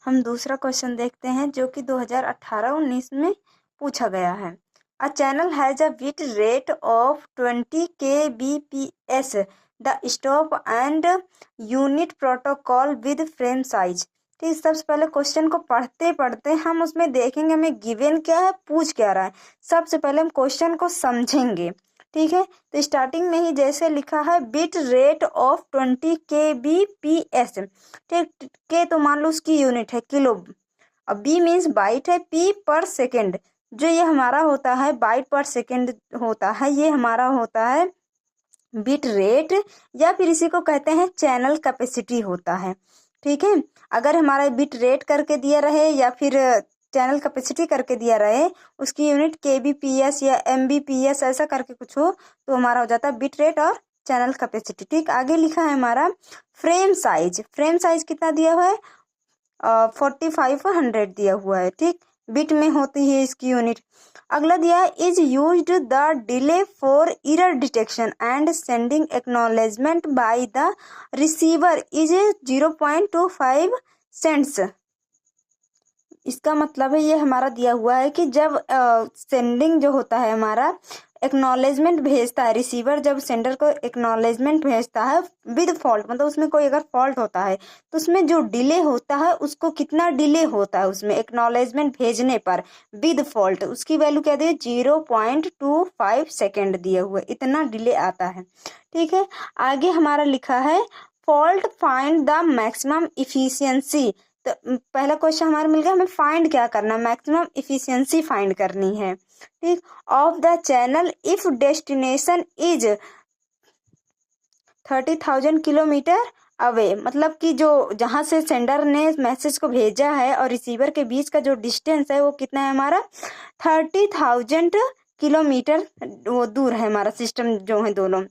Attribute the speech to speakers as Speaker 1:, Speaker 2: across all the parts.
Speaker 1: हम दूसरा क्वेश्चन देखते हैं जो कि 2018-19 में पूछा गया है। A channel has a bit rate of 20 kbps the stop and unit protocol with frame size. ठीक, सबसे पहले क्वेश्चन को पढ़ते पढ़ते हम उसमें देखेंगे हमें गिवन क्या है, पूछ क्या रहा है। सबसे पहले हम क्वेश्चन को समझेंगे। ठीक है, तो स्टार्टिंग में ही जैसे लिखा है बिट रेट ऑफ 20 kbps। ठीक, के तो मान लो उसकी यूनिट है किलो। अब बी मीन्स बाइट है, पी पर सेकेंड। जो ये हमारा होता है बाइट पर सेकेंड होता है, ये हमारा होता है बिट रेट, या फिर इसी को कहते हैं चैनल कैपेसिटी होता है। ठीक है, अगर हमारा बिट रेट करके दिया रहे या फिर चैनल कैपेसिटी करके दिया रहे, उसकी यूनिट kbps या mbps ऐसा करके कुछ हो, तो हमारा हो जाता है बिट रेट और चैनल कैपेसिटी। ठीक, आगे लिखा है हमारा फ्रेम साइज। फ्रेम साइज कितना दिया हुआ है, 4500 दिया हुआ है। ठीक, बिट में होती है इसकी यूनिट। अगला दिया है is used the delay for error detection and sending acknowledgement by the receiver is 0.25 cents. इसका मतलब है ये हमारा दिया हुआ है कि जब सेंडिंग जो होता है हमारा एक्नॉलेजमेंट भेजता है, रिसीवर जब सेंडर को एक्नॉलेजमेंट भेजता है विद फॉल्ट, मतलब उसमें कोई अगर फॉल्ट होता है तो उसमें जो डिले होता है उसको कितना डिले होता है उसमें एक्नॉलेजमेंट भेजने पर विद फॉल्ट, उसकी वैल्यू क्या दी, 0.25 सेकेंड दिए हुए, इतना डिले आता है। ठीक है, आगे हमारा लिखा है fault find the maximum efficiency. तो पहला क्वेश्चन हमारा मिल गया, हमें फाइंड क्या करना, मैक्सिमम इफिशियंसी फाइंड करनी है। ठीक, of the channel if destination is 30,000 kilometre away, मतलब कि जो जहां से सेंडर ने मैसेज को भेजा है और रिसीवर के बीच का जो डिस्टेंस है वो कितना है हमारा 30,000 किलोमीटर वो दूर है हमारा सिस्टम जो है दोनों।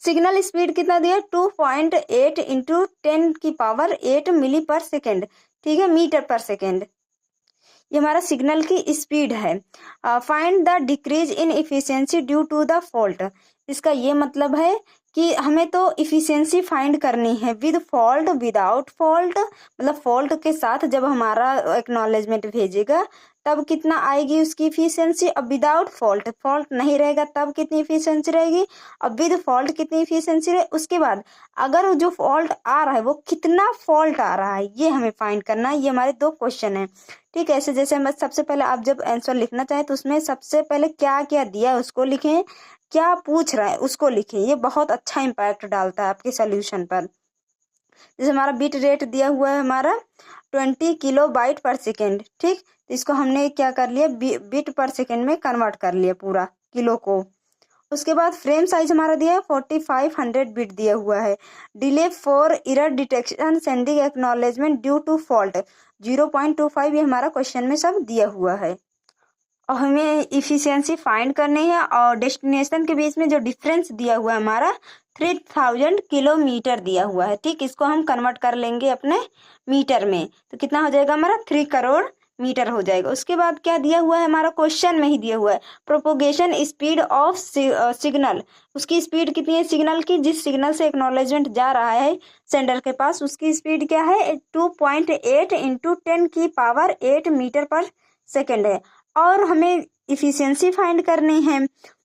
Speaker 1: सिग्नल स्पीड कितना दिया, 2.8 इंटू 10⁸ मिली पर सेकेंड। ठीक है, मीटर पर सेकेंड, ये हमारा सिग्नल की स्पीड है। Find the decrease in efficiency due to the fault. इसका ये मतलब है कि हमें तो इफिशियंसी फाइंड करनी है विद फॉल्ट, विदाउट फॉल्ट, मतलब फॉल्ट के साथ जब हमारा एक्नॉलेजमेंट भेजेगा तब कितना आएगी उसकी इफिशियंसी, और विदाउट फॉल्ट, फॉल्ट नहीं रहेगा तब कितनी इफिशियंसी रहेगी, और विद फॉल्ट कितनी इफिशियंसी रहे। उसके बाद अगर जो फॉल्ट आ रहा है वो कितना फॉल्ट आ रहा है, ये हमें फाइंड करना है। ये हमारे दो क्वेश्चन है। ठीक है, ऐसे जैसे हम सबसे पहले आप जब आंसर लिखना चाहें तो उसमें सबसे पहले क्या क्या दिया है उसको लिखें, क्या पूछ रहा है उसको लिखें, ये बहुत अच्छा इम्पैक्ट डालता है आपके सोल्यूशन पर। जैसे हमारा बिट रेट दिया हुआ है हमारा 20 किलो बाइट पर सेकेंड। ठीक, तो इसको हमने क्या कर लिया, बिट पर सेकेंड में कन्वर्ट कर लिया पूरा किलो को। उसके बाद फ्रेम साइज हमारा दिया है 4500 बिट दिया हुआ है। Delay for error detection sending acknowledgement due to fault 0.25, ये हमारा क्वेश्चन में सब दिया हुआ है। और हमें इफिशियंसी फाइंड करनी है, और डेस्टिनेशन के बीच में जो डिफरेंस दिया हुआ है हमारा 3000 किलोमीटर दिया हुआ है। ठीक, इसको हम कन्वर्ट कर लेंगे अपने मीटर में, तो कितना हो जाएगा हमारा 3 करोड़ मीटर हो जाएगा। उसके बाद क्या दिया हुआ है हमारा क्वेश्चन में ही दिया हुआ है प्रोपोगेशन स्पीड ऑफ सिग्नल। उसकी स्पीड कितनी है सिग्नल की, जिस सिग्नल से एक्नॉलेजमेंट जा रहा है सेंडर के पास, उसकी स्पीड क्या है 2.8 इंटू 10⁸ मीटर पर सेकेंड है। और हमें इफिशियंसी फाइंड करनी है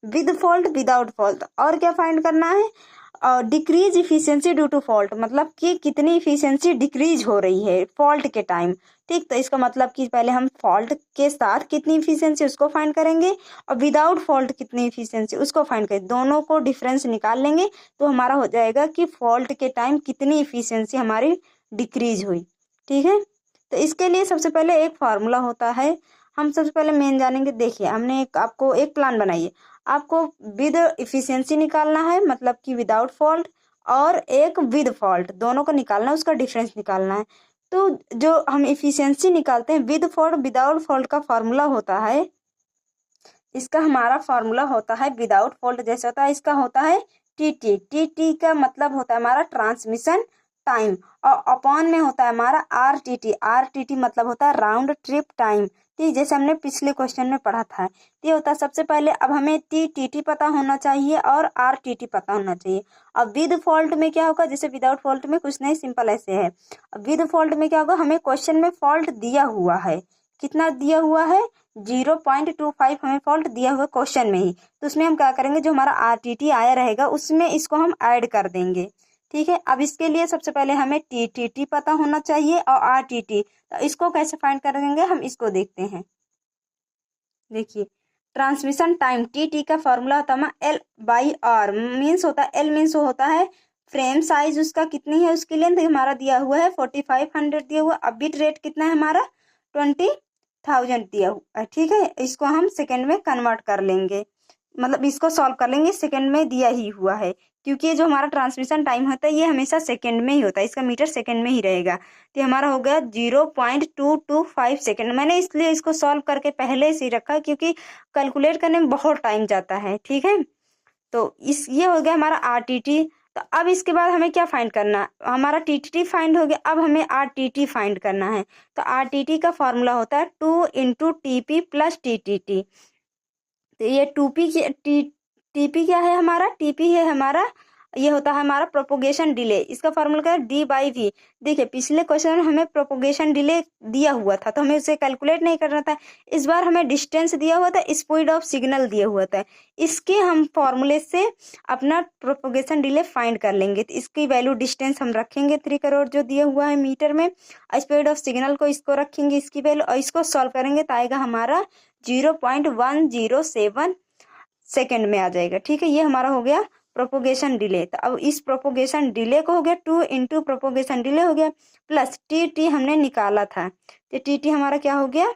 Speaker 1: विद फॉल्ट, विदाउट फॉल्ट, और क्या फाइंड करना है decrease efficiency due to fault, मतलब कि कितनी इफिशियंसी डिक्रीज हो रही है फॉल्ट के टाइम। ठीक, तो इसका मतलब कि पहले हम फॉल्ट के साथ कितनी इफिशियंसी उसको फाइंड करेंगे, और विदाउट फॉल्ट कितनी इफिशियंसी उसको फाइंड करेंगे, दोनों को डिफरेंस निकाल लेंगे तो हमारा हो जाएगा कि फॉल्ट के टाइम कितनी इफिशियंसी हमारी डिक्रीज हुई। ठीक है, तो इसके लिए सबसे पहले एक फार्मूला होता है, हम सबसे पहले मेन जानेंगे। देखिए हमने आपको एक प्लान बनाइए, आपको विद इफिशियंसी निकालना है, मतलब कि विदाउट फॉल्ट, और एक विद फॉल्ट, दोनों को निकालना है, उसका डिफरेंस निकालना है। तो जो हम इफिशियंसी निकालते हैं विद फॉल्ट विदाउट फॉल्ट का फार्मूला होता है, इसका हमारा फार्मूला होता है विदाउट फॉल्ट जैसे होता है, इसका होता है टी टी का मतलब होता है हमारा ट्रांसमिशन टाइम, और अपॉन में होता है हमारा आर टी टी मतलब होता है राउंड ट्रिप टाइम। ठीक, जैसे हमने पिछले क्वेश्चन में पढ़ा था। ये होता है सबसे पहले, अब हमें टी पता होना चाहिए और RTT पता होना चाहिए। अब विद फॉल्ट में क्या होगा, जैसे विदाउट फॉल्ट में कुछ नहीं, सिंपल ऐसे है। अब विद फॉल्ट में क्या होगा, हमें क्वेश्चन में फॉल्ट दिया हुआ है, कितना दिया हुआ है, 0.25 हमें फॉल्ट दिया हुआ है क्वेश्चन में ही। तो उसमें हम क्या करेंगे, जो हमारा RTT आया रहेगा उसमें इसको हम ऐड कर देंगे। ठीक है, अब इसके लिए सबसे पहले हमें TTT पता होना चाहिए और RTT। तो इसको कैसे फाइंड करेंगे, हम इसको देखते हैं। देखिए, ट्रांसमिशन टाइम TT का फॉर्मूला होता है L/R, मीन्स होता है L मीन्स होता है फ्रेम साइज, उसका कितनी है, उसकी लेंथ हमारा दिया हुआ है 4500 दिया हुआ। अब बिट रेट कितना है हमारा 20,000 दिया हुआ है। ठीक है, इसको हम सेकेंड में कन्वर्ट कर लेंगे, मतलब इसको सॉल्व कर लेंगे, सेकेंड में दिया ही हुआ है, क्योंकि ये जो हमारा ट्रांसमिशन टाइम होता है ये हमेशा सेकेंड में ही होता है, इसका मीटर सेकेंड में ही रहेगा। तो हमारा हो गया 0.225 सेकेंड। मैंने इसलिए इसको सॉल्व करके पहले से ही रखा क्योंकि कैलकुलेट करने में बहुत टाइम जाता है। ठीक है, तो ये हो गया हमारा RTT। तो अब इसके बाद हमें क्या फाइंड करना, हमारा TTT फाइंड हो गया, अब हमें RTT फाइंड करना है। तो RTT का फॉर्मूला होता है 2 × TP + TTT। तो ये TP क्या है हमारा, TP है हमारा, ये होता है हमारा प्रोपोगेशन डिले। इसका फॉर्मूला क्या है, D/V। देखिए, पिछले क्वेश्चन में हमें प्रोपोगेशन डिले दिया हुआ था तो हमें उसे कैलकुलेट नहीं करना था। इस बार हमें डिस्टेंस दिया हुआ था, स्पीड ऑफ सिग्नल दिया हुआ था, इसके हम फॉर्मूले से अपना प्रोपोगेशन डिले फाइंड कर लेंगे। तो इसकी वैल्यू डिस्टेंस हम रखेंगे 3 करोड़ जो दिया हुआ है मीटर में, स्पीड ऑफ सिग्नल को इसको रखेंगे इसकी वैल्यू, और इसको सॉल्व करेंगे तो आएगा हमारा 0.107 सेकेंड में आ जाएगा। ठीक है, ये हमारा हो गया प्रोपोगेशन डिले। तो अब इस प्रोपोगेशन डिले को हो गया 2 × प्रोपोगेशन डिले हो गया प्लस TT हमने निकाला था। तो TT हमारा क्या हो गया,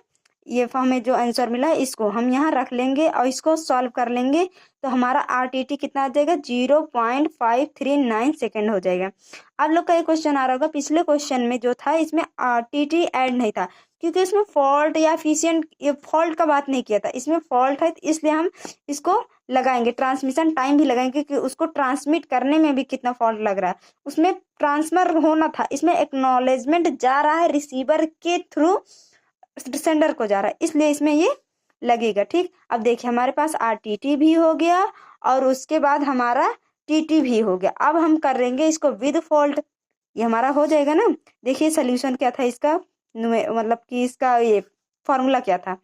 Speaker 1: ये हमें जो आंसर मिला है इसको हम यहाँ रख लेंगे और इसको सॉल्व कर लेंगे। तो हमारा RTT कितना आ जाएगा, 0.539 सेकेंड हो जाएगा। आप लोग का एक क्वेश्चन आ रहा होगा, पिछले क्वेश्चन में जो था इसमें RTT ऐड नहीं था क्योंकि इसमें फॉल्ट या एफिशिएंट, ये फॉल्ट का बात नहीं किया था, इसमें फॉल्ट है तो इसलिए हम इसको लगाएंगे, ट्रांसमिशन टाइम भी लगाएंगे कि उसको ट्रांसमिट करने में भी कितना फॉल्ट लग रहा है, उसमें ट्रांसफर होना था, इसमें एक्नॉलेजमेंट जा रहा है रिसीवर के थ्रू सेंडर को जा रहा है, इसलिए इसमें ये लगेगा। ठीक, अब देखिए हमारे पास RTT भी हो गया और उसके बाद हमारा TT भी हो गया। अब हम करेंगे इसको विद फॉल्ट, ये हमारा हो जाएगा ना। देखिए सोल्यूशन क्या था इसका, मतलब कि इसका ये फॉर्मूला क्या था,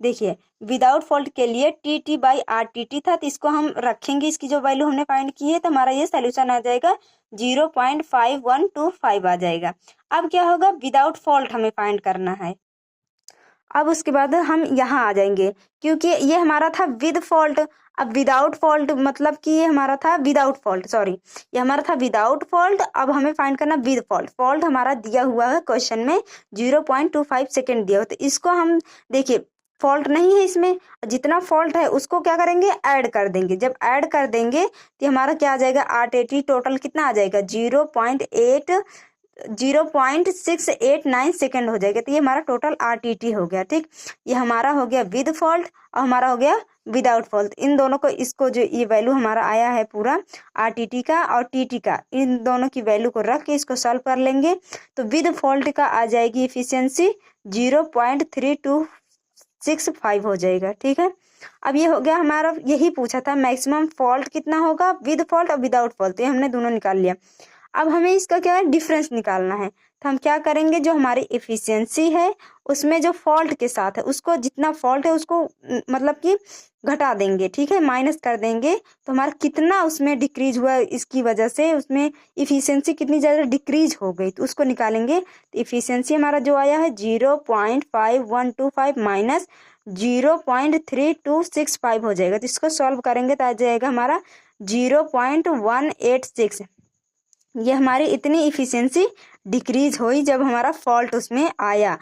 Speaker 1: देखिए विदाउट फॉल्ट के लिए TT/RTT था, तो इसको हम रखेंगे, इसकी जो वैल्यू हमने फाइंड की है तो हमारा ये सोल्यूशन आ जाएगा 0.5125 आ जाएगा। अब क्या होगा, विदाउट फॉल्ट हमें फाइंड करना है। अब उसके बाद हम यहाँ आ जाएंगे क्योंकि ये हमारा था विद फॉल्ट। अब विदाउट फॉल्ट मतलब कि ये हमारा था विदाउट फॉल्ट, सॉरी ये हमारा था विदाउट फॉल्ट। अब हमें फाइंड करना विद फॉल्ट। फॉल्ट हमारा दिया हुआ है क्वेश्चन में 0.25 सेकेंड दिया हुआ, तो इसको हम देखिए फॉल्ट नहीं है इसमें, जितना फॉल्ट है उसको क्या करेंगे, ऐड कर देंगे। जब ऐड कर देंगे तो हमारा क्या आ जाएगा, RTT टोटल कितना आ जाएगा 0.689 सेकेंड हो जाएगा। तो ये हमारा टोटल RTT हो गया। ठीक, ये हमारा हो गया विद फॉल्ट और हमारा हो गया विदाउट फॉल्ट। इन दोनों को, इसको जो ये वैल्यू हमारा आया है पूरा RTT का और TT का, इन दोनों की वैल्यू को रख के इसको सॉल्व कर लेंगे तो विद फॉल्ट का आ जाएगी इफिशियंसी 0.3265 हो जाएगा। ठीक है, अब ये हो गया हमारा, यही पूछा था मैक्सिमम फॉल्ट कितना होगा विद फॉल्ट और विदाउट फॉल्ट, ये हमने दोनों निकाल लिया। अब हमें इसका क्या है, डिफरेंस निकालना है। तो हम क्या करेंगे, जो हमारी एफिशिएंसी है उसमें जो फॉल्ट के साथ है उसको, जितना फॉल्ट है उसको मतलब कि घटा देंगे। ठीक है, माइनस कर देंगे तो हमारा कितना उसमें डिक्रीज हुआ, इसकी वजह से उसमें इफिशियंसी कितनी ज़्यादा डिक्रीज हो गई तो उसको निकालेंगे। तो इफिशियंसी हमारा जो आया है 0.5125 माइनस 0.3265 हो जाएगा। तो इसको सॉल्व करेंगे तो आ जाएगा हमारा 0.186। ये हमारी इतनी इफिशियंसी डिक्रीज हुई जब हमारा फॉल्ट उसमें आया,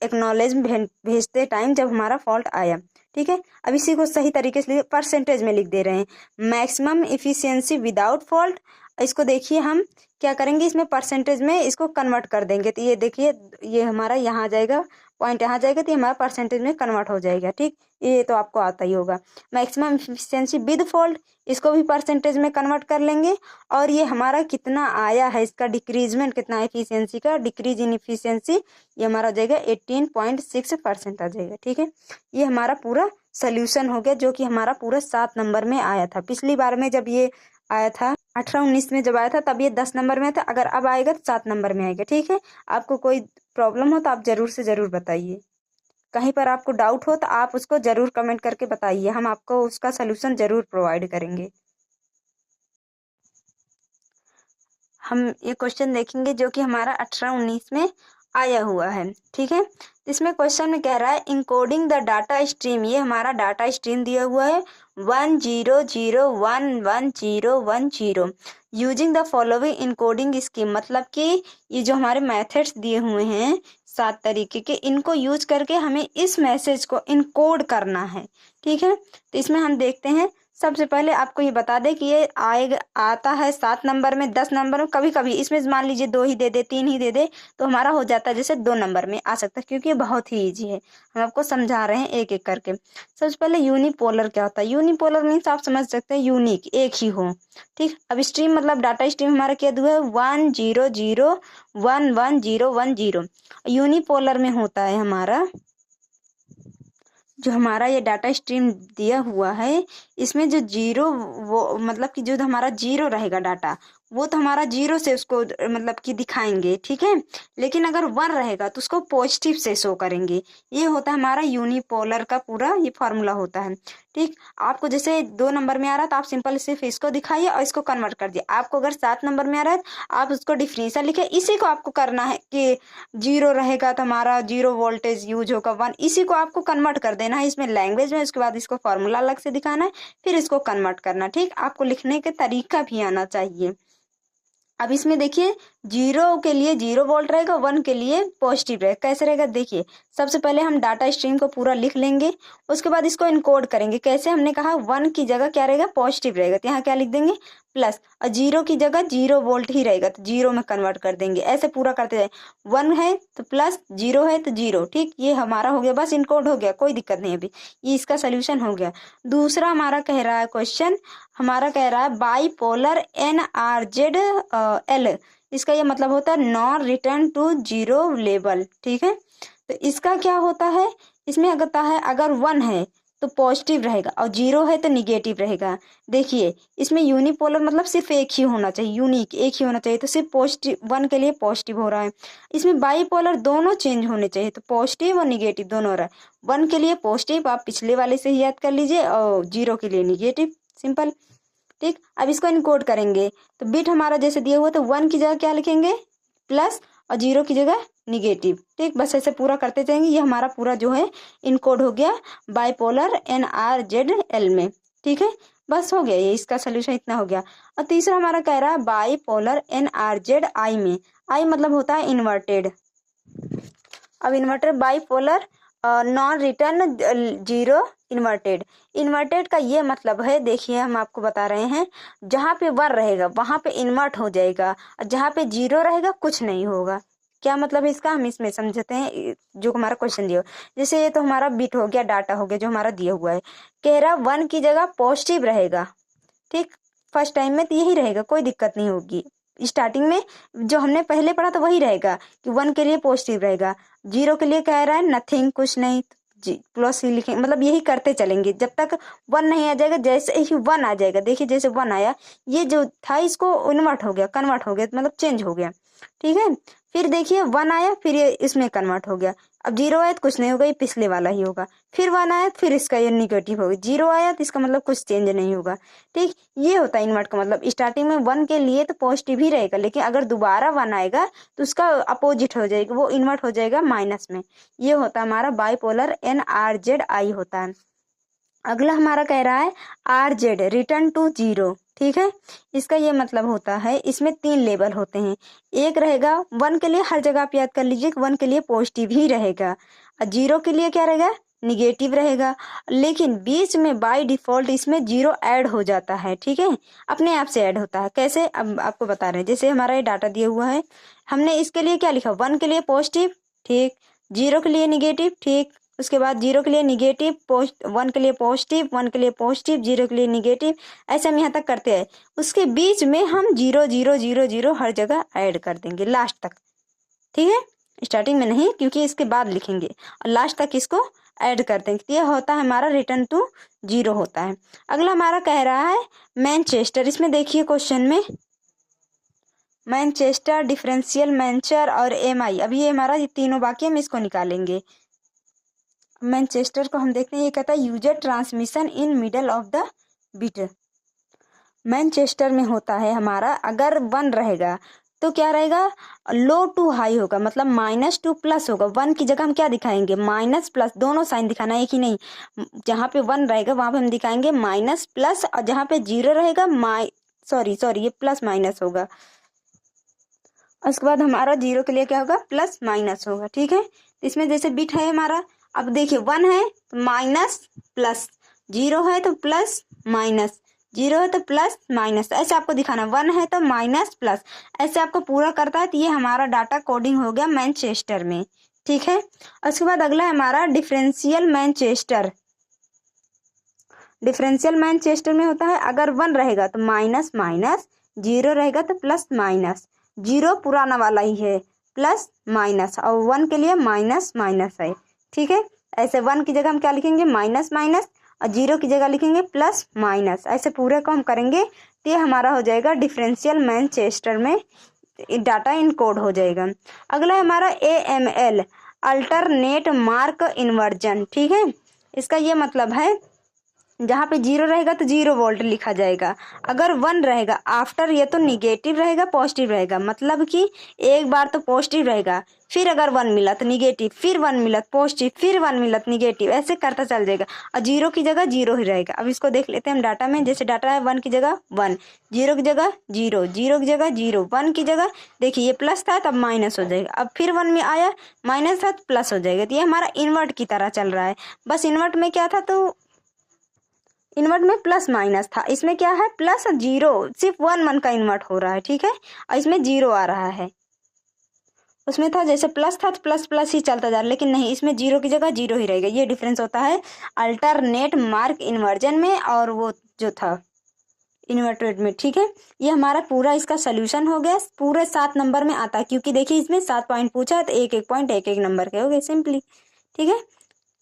Speaker 1: एक्नॉलेज भेजते टाइम जब हमारा फॉल्ट आया। ठीक है, अब इसी को सही तरीके से परसेंटेज में लिख दे रहे हैं, मैक्सिमम इफिशियंसी विदाउट फॉल्ट। इसको देखिए हम क्या करेंगे, इसमें परसेंटेज में इसको कन्वर्ट कर देंगे। तो ये देखिए ये हमारा यहाँ आ जाएगा पॉइंट यहाँ जाएगा तो ये हमारा परसेंटेज में कन्वर्ट हो जाएगा। ठीक, ये तो आपको आता ही होगा। मैक्सिमम इफिशियंसी विद फॉल्ट, इसको भी परसेंटेज में कन्वर्ट कर लेंगे। और ये हमारा कितना आया है, इसका डिक्रीजमेंट कितना है एफिशिएंसी का, डिक्रीज इन एफिशिएंसी, ये हमारा हो जाएगा 18.6% आ जाएगा। ठीक है, ये हमारा पूरा सोल्यूशन हो गया, जो कि हमारा पूरा 7 नंबर में आया था। पिछली बार में जब ये आया था 18-19 में जब आया था तब ये 10 नंबर में था, अगर अब आएगा तो 7 नंबर में आएगा। ठीक है, आपको कोई प्रॉब्लम हो तो आप जरूर से जरूर बताइए। कहीं पर आपको डाउट हो तो आप उसको जरूर कमेंट करके बताइए, हम आपको उसका सोल्यूशन जरूर प्रोवाइड करेंगे। हम ये क्वेश्चन देखेंगे जो कि हमारा 18-19 में आया हुआ है। ठीक है, इसमें क्वेश्चन में कह रहा है इनकोडिंग द डाटा स्ट्रीम, ये हमारा डाटा स्ट्रीम दिया हुआ है 100111010 using the following encoding scheme, मतलब कि ये जो हमारे मेथड्स दिए हुए हैं 7 तरीके के, इनको यूज करके हमें इस मैसेज को इनकोड करना है। ठीक है, तो इसमें हम देखते हैं। सबसे पहले आपको ये बता दें कि ये आएगा, आता है 7 नंबर में, 10 नंबर में, कभी कभी इसमें मान लीजिए 2 ही दे दे, 3 ही दे दे, तो हमारा हो जाता है जैसे 2 नंबर में आ सकता है, क्योंकि ये बहुत ही ईजी है। हम आपको समझा रहे हैं एक एक करके। सबसे पहले यूनिपोलर क्या होता है? यूनिपोलर मीन्स आप समझ सकते हैं यूनिक, एक ही हो। ठीक, अब स्ट्रीम मतलब डाटा स्ट्रीम हमारा क्या हुआ है 100111010। यूनिपोलर में होता है हमारा जो हमारा ये डाटा स्ट्रीम दिया हुआ है, इसमें जो जीरो, वो मतलब कि जो हमारा जीरो रहेगा डाटा, वो तो हमारा जीरो से उसको मतलब कि दिखाएंगे। ठीक है, लेकिन अगर 1 रहेगा तो उसको पॉजिटिव से शो करेंगे। ये होता है हमारा यूनिपोलर का पूरा ये फॉर्मूला होता है। ठीक, आपको जैसे 2 नंबर में आ रहा है तो आप सिंपल सिर्फ इसको दिखाइए और इसको कन्वर्ट कर दिए। आपको अगर 7 नंबर में आ रहा है तो आप उसको डिफरेंशियल लिखे। इसी को आपको करना है कि 0 रहेगा तो हमारा 0 वोल्टेज यूज होगा 1, इसी को आपको कन्वर्ट कर देना है इसमें लैंग्वेज में। उसके बाद इसको फॉर्मूला अलग से दिखाना है, फिर इसको कन्वर्ट करना। ठीक, आपको लिखने का तरीका भी आना चाहिए। अब इसमें देखिए 0 के लिए 0 वोल्ट रहेगा, 1 के लिए पॉजिटिव रहेगा। कैसे रहेगा देखिए, सबसे पहले हम डाटा स्ट्रीम को पूरा लिख लेंगे, उसके बाद इसको इनकोड करेंगे। कैसे? हमने कहा 1 की जगह क्या रहेगा पॉजिटिव रहेगा, तो यहाँ क्या लिख देंगे प्लस, और 0 की जगह 0 वोल्ट ही रहेगा तो 0 में कन्वर्ट कर देंगे। ऐसे पूरा करते जाए, 1 है तो प्लस, 0 है तो 0। ठीक, ये हमारा हो गया, बस इनकोड हो गया, कोई दिक्कत नहीं। अभी ये इसका सोल्यूशन हो गया। दूसरा हमारा कह रहा है क्वेश्चन, हमारा कह रहा है बाईपोलर NRZ L, इसका ये मतलब होता है non return to zero level. ठीक है, तो इसका क्या होता है, इसमें अगता है अगर 1 है तो पॉजिटिव रहेगा और 0 है तो निगेटिव रहेगा। देखिए इसमें यूनिपोलर मतलब सिर्फ एक ही होना चाहिए, यूनिक एक ही होना चाहिए, तो सिर्फ पॉजिटिव 1 के लिए पॉजिटिव हो रहा है। इसमें बाईपोलर दोनों चेंज होने चाहिए, तो पॉजिटिव और निगेटिव दोनों हो रहा है। 1 के लिए पॉजिटिव आप पिछले वाले से ही याद कर लीजिए, और 0 के लिए निगेटिव, सिंपल। ठीक, अब इसको इनकोड करेंगे तो बिट हमारा जैसे दिया हुआ तो 1 की जगह क्या लिखेंगे प्लस, और 0 की जगह निगेटिव। ठीक, बस ऐसे पूरा करते जाएंगे। ये हमारा पूरा जो है इनकोड हो गया बाईपोलर NRZ L में। ठीक है, बस हो गया, ये इसका सोल्यूशन इतना हो गया। और तीसरा हमारा कह रहा है बाईपोलर NRZ I में, आई मतलब होता है इन्वर्टेड। अब inverted bipolar non return zero inverted. Inverted का ये मतलब है, देखिए हम आपको बता रहे हैं, जहाँ पे 1 रहेगा वहां पे इन्वर्ट हो जाएगा, और जहाँ पे 0 रहेगा कुछ नहीं होगा। क्या मतलब है इसका, हम इसमें समझते हैं जो हमारा क्वेश्चन दिया। जैसे ये तो हमारा बिट हो गया, डाटा हो गया जो हमारा दिया हुआ है। कह रहा 1 की जगह पॉजिटिव रहेगा। ठीक, फर्स्ट टाइम में तो यही रहेगा, कोई दिक्कत नहीं होगी। स्टार्टिंग में जो हमने पहले पढ़ा था वही रहेगा कि 1 के लिए पॉजिटिव रहेगा, 0 के लिए कह रहा है नथिंग, कुछ नहीं, जी प्लस ही लिखेंगे। मतलब यही करते चलेंगे जब तक 1 नहीं आ जाएगा। जैसे ही 1 आ जाएगा, देखिए जैसे 1 आया, ये जो था इसको इन्वर्ट हो गया, कन्वर्ट हो गया, मतलब चेंज हो गया। ठीक है, फिर देखिए 1 आया, फिर ये इसमें कन्वर्ट हो गया। अब 0 आया तो कुछ नहीं होगा, ये पिछले वाला ही होगा। फिर 1 आया तो फिर इसका ये निगेटिव होगा। 0 आया तो इसका मतलब कुछ चेंज नहीं होगा। ठीक, ये होता है इन्वर्ट का मतलब। स्टार्टिंग में 1 के लिए तो पॉजिटिव ही रहेगा, लेकिन अगर दोबारा 1 आएगा तो उसका अपोजिट हो जाएगा, वो इन्वर्ट हो जाएगा माइनस में। ये होता है हमारा बाईपोलर NRZ I होता है। अगला हमारा कह रहा है RZ रिटर्न टू जीरो। ठीक है, इसका ये मतलब होता है, इसमें 3 लेवल होते हैं। एक रहेगा 1 के लिए, हर जगह आप याद कर लीजिए 1 के लिए पॉजिटिव ही रहेगा, और 0 के लिए क्या रहेगा निगेटिव रहेगा। लेकिन बीच में बाय डिफॉल्ट इसमें 0 ऐड हो जाता है। ठीक है, अपने आप से ऐड होता है। कैसे, अब आपको बता रहे हैं। जैसे हमारा ये डाटा दिया हुआ है, हमने इसके लिए क्या लिखा 1 के लिए पॉजिटिव, ठीक, 0 के लिए निगेटिव, ठीक। उसके बाद 0 के लिए निगेटिव, 1 के लिए पॉजिटिव, 1 के लिए पॉजिटिव, 0 के लिए निगेटिव, ऐसे हम यहाँ तक करते हैं। उसके बीच में हम 0 0 0 0 हर जगह ऐड कर देंगे लास्ट तक, ठीक है। स्टार्टिंग में नहीं, क्योंकि इसके बाद लिखेंगे, और लास्ट तक इसको ऐड कर देंगे। तो ये होता है हमारा रिटर्न टू 0 होता है। अगला हमारा कह रहा है मैनचेस्टर। इसमें देखिए क्वेश्चन में मैनचेस्टर, डिफरेंशियल मैनचर और MI, अभी ये हमारा ये तीनों बाकी हम इसको निकालेंगे। मैनचेस्टर को हम देखते हैं, ये कहता है user transmission in middle of the bit. Manchester में होता है हमारा, अगर 1 रहेगा तो क्या रहेगा, लो टू हाई होगा, मतलब -2 प्लस होगा। 1 की जगह हम क्या दिखाएंगे, माइनस प्लस, दोनों साइन दिखाना है, एक ही नहीं। जहाँ पे 1 रहेगा वहां पे हम दिखाएंगे माइनस प्लस, और जहाँ पे 0 रहेगा सॉरी ये प्लस माइनस होगा। उसके बाद हमारा 0 के लिए क्या होगा, प्लस माइनस होगा, ठीक है। इसमें जैसे बिट है हमारा, अब देखिए 1 है तो माइनस प्लस, 0 है तो प्लस माइनस, 0 है तो प्लस माइनस, ऐसे आपको दिखाना। 1 है तो माइनस प्लस, ऐसे आपको पूरा करता है। तो ये हमारा डाटा कोडिंग हो गया मैनचेस्टर में, ठीक है। उसके बाद अगला है हमारा डिफरेंशियल मैनचेस्टर। डिफरेंशियल मैनचेस्टर में होता है, अगर 1 रहेगा तो माइनस माइनस, 0 रहेगा तो प्लस माइनस, 0 पुराना वाला ही है, प्लस माइनस, और 1 के लिए माइनस माइनस है, ठीक है। ऐसे 1 की जगह हम क्या लिखेंगे, माइनस माइनस, और 0 की जगह लिखेंगे प्लस माइनस, ऐसे पूरे को हम करेंगे तो ये हमारा हो जाएगा डिफरेंशियल मैनचेस्टर में डाटा इनकोड हो जाएगा। अगला है हमारा AML, अल्टरनेट मार्क इन्वर्जन, ठीक है। इसका ये मतलब है, जहाँ पे 0 रहेगा तो 0 वोल्ट लिखा जाएगा, अगर 1 रहेगा आफ्टर ये तो निगेटिव रहेगा पॉजिटिव रहेगा, मतलब कि एक बार तो पॉजिटिव रहेगा, फिर अगर 1 मिला तो निगेटिव, फिर 1 मिला तो पॉजिटिव, फिर 1 मिला तो निगेटिव, ऐसे करता चल जाएगा। और 0 की जगह 0 ही रहेगा। अब इसको देख लेते हैं हम डाटा में, जैसे डाटा है 1 की जगह 1, 0 की जगह 0, 0 की जगह 0, 1 की जगह देखिए ये प्लस था तब माइनस हो जाएगा, अब फिर 1 में आया माइनस था तो प्लस हो जाएगा। तो ये हमारा इन्वर्ट की तरह चल रहा है, बस इन्वर्ट में क्या था, तो इन्वर्ट में प्लस माइनस था, इसमें क्या है प्लस 0, सिर्फ 1 का इन्वर्ट हो रहा है, ठीक है। और इसमें 0 आ रहा है, उसमें था जैसे प्लस था तो प्लस प्लस ही चलता जा रहा है, लेकिन नहीं, इसमें 0 की जगह 0 ही रहेगा। ये डिफरेंस होता है अल्टरनेट मार्क इन्वर्जन में और वो जो था इन्वर्टेड में, ठीक है। ये हमारा पूरा इसका सोल्यूशन हो गया, पूरे 7 नंबर में आता है, क्योंकि देखिए इसमें 7 पॉइंट पूछा है तो एक एक पॉइंट एक एक नंबर के हो गए सिंपली, ठीक है।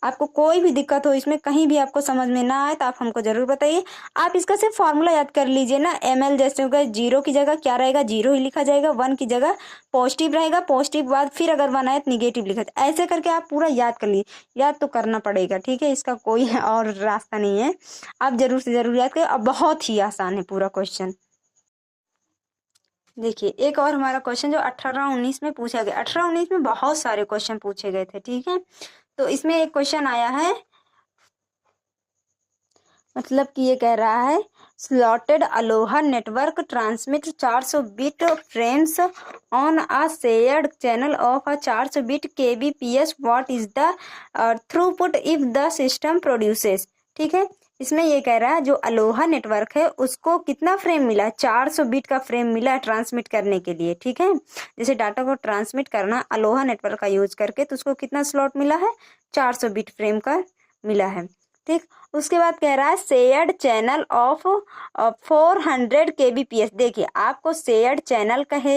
Speaker 1: आपको कोई भी दिक्कत हो इसमें, कहीं भी आपको समझ में ना आए तो आप हमको जरूर बताइए। आप इसका सिर्फ फॉर्मूला याद कर लीजिए ना, ML जैसे होगा, 0 की जगह क्या रहेगा, 0 ही लिखा जाएगा, 1 की जगह पॉजिटिव रहेगा, पॉजिटिव बाद फिर अगर 1 आए तो निगेटिव लिखा जाए, ऐसे करके आप पूरा याद कर लीजिए। याद तो करना पड़ेगा, ठीक है, इसका कोई और रास्ता नहीं है, आप जरूर से जरूर याद करें, और बहुत ही आसान है पूरा क्वेश्चन। देखिए एक और हमारा क्वेश्चन जो 18-19 में पूछा गया, 18-19 में बहुत सारे क्वेश्चन पूछे गए थे, ठीक है। तो इसमें एक क्वेश्चन आया है, मतलब कि ये कह रहा है slotted Aloha network transmit 400 bit frames on a shared channel of a 400 bit kbps, what is the throughput if the system produces, ठीक है। इसमें ये कह रहा है जो अलोहा नेटवर्क है उसको कितना फ्रेम मिला, 400 बिट का फ्रेम मिला ट्रांसमिट करने के लिए, ठीक है। जैसे डाटा को ट्रांसमिट करना अलोहा नेटवर्क का यूज करके, तो उसको कितना स्लॉट मिला है, 400 बिट फ्रेम का मिला है, ठीक। उसके बाद कह रहा है शेयर्ड चैनल ऑफ 400 kbps। देखिए आपको शेयर्ड चैनल कहे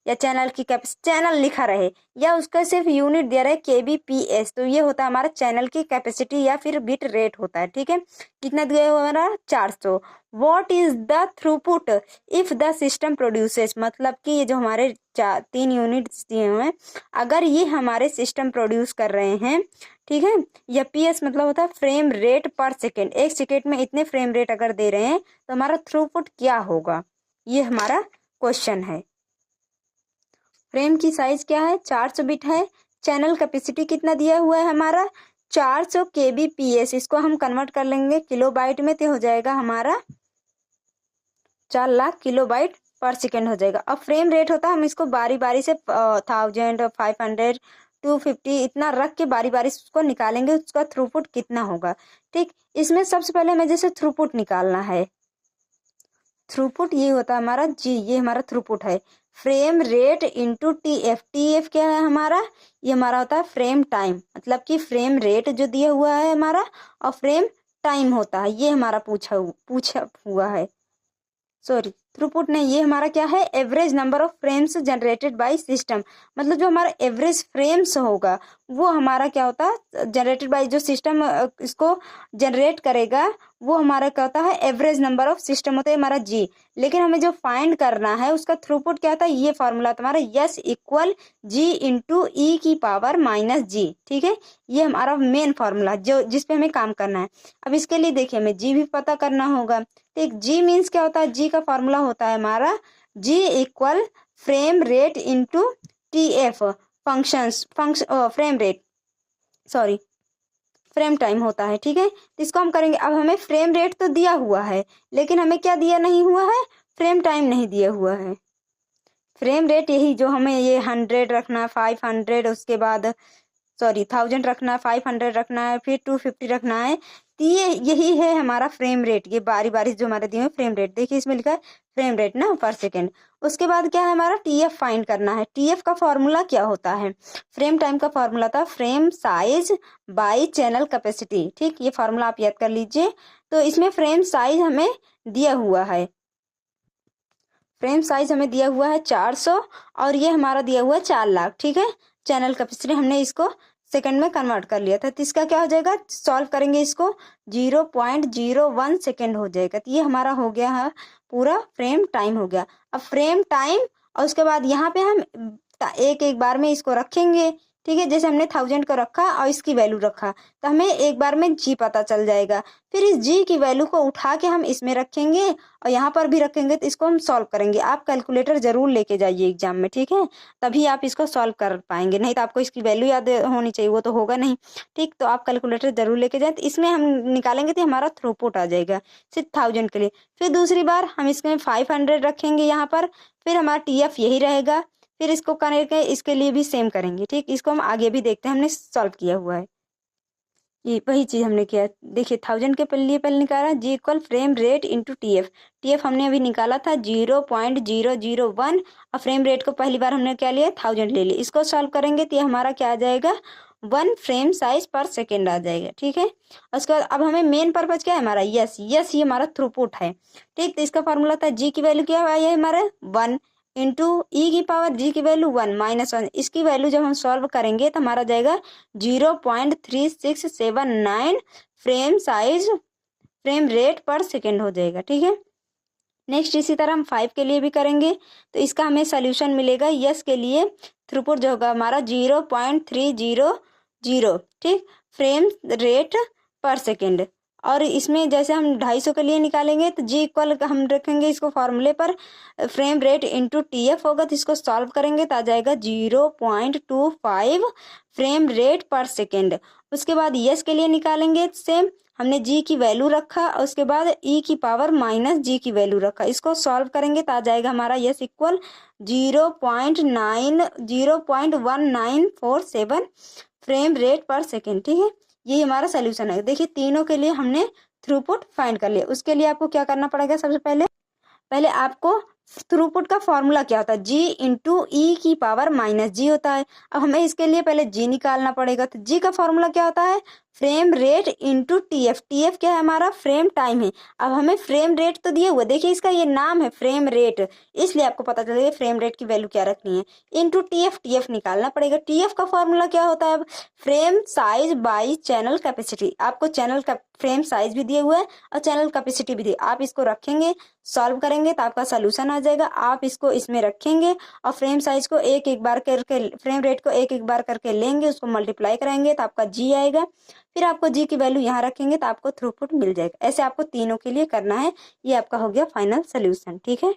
Speaker 1: या चैनल की चैनल लिखा रहे या उसका सिर्फ यूनिट दिया रहे kbps, तो ये होता है हमारा चैनल की कैपेसिटी या फिर बिट रेट होता है, ठीक है। कितना दिया हुआ हमारा 400। What is the throughput if the system produces, मतलब कि ये जो हमारे 3 यूनिट्स दिए हुए हैं, अगर ये हमारे सिस्टम प्रोड्यूस कर रहे हैं, ठीक है। या PS मतलब होता है फ्रेम रेट पर सेकेंड, एक सेकेंड में इतने फ्रेम रेट अगर दे रहे हैं तो हमारा थ्रूपुट क्या होगा, ये हमारा क्वेश्चन है। फ्रेम की साइज क्या है, 400 बिट है, चैनल कैपेसिटी कितना दिया हुआ है हमारा 400 kbps, इसको हम कन्वर्ट कर लेंगे किलोबाइट में, तो हो जाएगा हमारा 4 लाख किलोबाइट पर सेकेंड हो जाएगा। अब फ्रेम रेट होता है, हम इसको बारी बारी से 1000, 500, 250 इतना रख के बारी बारी से उसको निकालेंगे, उसका थ्रूपुट कितना होगा, ठीक। इसमें सबसे पहले हमें जैसे थ्रूपुट निकालना है, थ्रूपुट ये होता है हमारा जी, ये हमारा थ्रूपुट है, frame rate into TF। TF क्या है हमारा, ये हमारा होता है फ्रेम टाइम, मतलब कि फ्रेम रेट जो दिया हुआ है हमारा और फ्रेम टाइम होता है, ये हमारा पूछा हुआ है, सॉरी थ्रूपुट नहीं, ये हमारा क्या है, average number of frames generated by system. मतलब जो हमारा एवरेज फ्रेम्स होगा वो हमारा क्या होता है, जनरेटेड बाय जो सिस्टम इसको जनरेट करेगा वो हमारा क्या होता है, एवरेज नंबर ऑफ सिस्टम होता है हमारा जी। लेकिन हमें जो फाइंड करना है उसका थ्रूपुट क्या था, ये फॉर्मूला तुम्हारा यस इक्वल जी इंटू ई की पावर माइनस जी। ठीक है, ये हमारा मेन फॉर्मूला जो जिसपे हमें काम करना है। अब इसके लिए देखिए हमें जी भी पता करना होगा। ठीक, जी मीन्स क्या होता है, जी का फॉर्मूला होता है हमारा G equal frame rate into TF frame rate, sorry frame time होता है। ठीक है, तो इसको हम करेंगे। अब हमें फ्रेम रेट तो दिया हुआ है लेकिन हमें क्या दिया नहीं हुआ है, फ्रेम टाइम नहीं दिया हुआ है। फ्रेम रेट यही जो हमें ये 100 रखना है, 500, उसके बाद सॉरी 1000 रखना है, 500 रखना है, फिर 250 रखना है। तो ये यही है हमारा फ्रेम रेट। ये बारी बारी जो हमारे दिए हुए फ्रेम रेट, देखिए इसमें लिखा है फ्रेम रेट ना पर सेकेंड। उसके बाद क्या है हमारा TF फाइंड करना है। TF का फॉर्मूला क्या होता है, फ्रेम टाइम का फॉर्मूला था frame size by channel capacity. ठीक, ये फॉर्मूला आप याद कर लीजिए। तो इसमें फ्रेम साइज हमें दिया हुआ है, फ्रेम साइज हमें दिया हुआ है 400 और ये हमारा दिया हुआ है 4 लाख। ठीक है, चैनल कैपेसिटी हमने इसको सेकंड में कन्वर्ट कर लिया था। तो इसका क्या हो जाएगा, सॉल्व करेंगे इसको 0.01 सेकंड हो जाएगा। तो ये हमारा हो गया है पूरा फ्रेम टाइम हो गया। अब फ्रेम टाइम और उसके बाद यहाँ पे हम एक एक बार में इसको रखेंगे। ठीक है, जैसे हमने 1000 को रखा और इसकी वैल्यू रखा तो हमें एक बार में जी पता चल जाएगा। फिर इस जी की वैल्यू को उठा के हम इसमें रखेंगे और यहाँ पर भी रखेंगे। तो इसको हम सॉल्व करेंगे। आप कैलकुलेटर जरूर लेके जाइए एग्जाम में, ठीक है, तभी आप इसको सॉल्व कर पाएंगे, नहीं तो आपको इसकी वैल्यू याद होनी चाहिए, वो तो होगा नहीं। ठीक, तो आप कैलकुलेटर जरूर लेके जाए। तो इसमें हम निकालेंगे तो हमारा थ्रूपुट आ जाएगा सिर्फ 1000 के लिए। फिर दूसरी बार हम इसमें 500 रखेंगे यहाँ पर, फिर हमारा TF यही रहेगा। फिर इसको करके इसके लिए भी सेम करेंगे। ठीक, इसको हम आगे भी देखते हैं, हमने सॉल्व किया हुआ है, ये वही चीज हमने किया। देखिए 1000 के लिए पहले निकाला G equal frame rate into TF हमने अभी निकाला था 0.001 और फ्रेम रेट को पहली बार हमने क्या लिया 1000 ले लिया। इसको सॉल्व करेंगे तो ये हमारा क्या आ जाएगा 1 फ्रेम साइज पर सेकेंड आ जाएगा। ठीक है, उसके बाद अब हमें मेन पर्पज क्या है हमारा, यस ये हमारा थ्रूपुट है। ठीक, तो इसका फॉर्मूला था जी की वैल्यू क्या है हमारा 1 इंटू ई की पावर जी की वैल्यू 1 -1। इसकी वैल्यू जब हम सॉल्व करेंगे तो हमारा जाएगा 0.3679 फ्रेम साइज फ्रेम रेट पर सेकेंड हो जाएगा। ठीक है, नेक्स्ट इसी तरह हम 5 के लिए भी करेंगे तो इसका हमें सोल्यूशन मिलेगा। यस के लिए थ्रूपुट जो होगा हमारा 0.300। ठीक, फ्रेम रेट पर सेकेंड। और इसमें जैसे हम 250 के लिए निकालेंगे तो जी इक्वल हम रखेंगे इसको फॉर्मूले पर फ्रेम रेट इंटू TF होगा। तो इसको सॉल्व करेंगे तो आ जाएगा 0.25 फ्रेम रेट पर सेकेंड। उसके बाद यस के लिए निकालेंगे सेम, हमने जी की वैल्यू रखा और उसके बाद ई की पावर माइनस जी की वैल्यू रखा। इसको सॉल्व करेंगे तो आ जाएगा हमारा यस इक्वल 0.1947 फ्रेम रेट पर सेकेंड। ठीक है, ये हमारा सोल्यूशन है। देखिए तीनों के लिए हमने थ्रूपुट फाइंड कर लिया। उसके लिए आपको क्या करना पड़ेगा, सबसे पहले आपको थ्रूपुट का फॉर्मूला क्या होता है, जी इंटू ई की पावर माइनस जी होता है। अब हमें इसके लिए पहले जी निकालना पड़ेगा। तो जी का फॉर्मूला क्या होता है फ्रेम रेट इंटू TF क्या है हमारा फ्रेम टाइम है। अब हमें फ्रेम रेट तो दिए हुए, देखिए इसका ये नाम है फ्रेम रेट, इसलिए आपको पता चलेगा फ्रेम रेट की वैल्यू क्या रखनी है। इंटू TF निकालना पड़ेगा। TF का फॉर्मूला क्या होता है frame size by channel capacity. आपको चैनल का फ्रेम साइज भी दिए हुए है और चैनल कैपेसिटी भी दी। आप इसको रखेंगे सॉल्व करेंगे तो आपका सोल्यूशन आ जाएगा। आप इसको इसमें रखेंगे और फ्रेम साइज को एक एक बार करके फ्रेम रेट को एक एक बार करके लेंगे, उसको मल्टीप्लाई कराएंगे तो आपका जी आएगा। फिर आपको जी की वैल्यू यहाँ रखेंगे तो आपको थ्रूपुट मिल जाएगा। ऐसे आपको तीनों के लिए करना है। ये आपका हो गया फाइनल सोल्यूशन। ठीक है।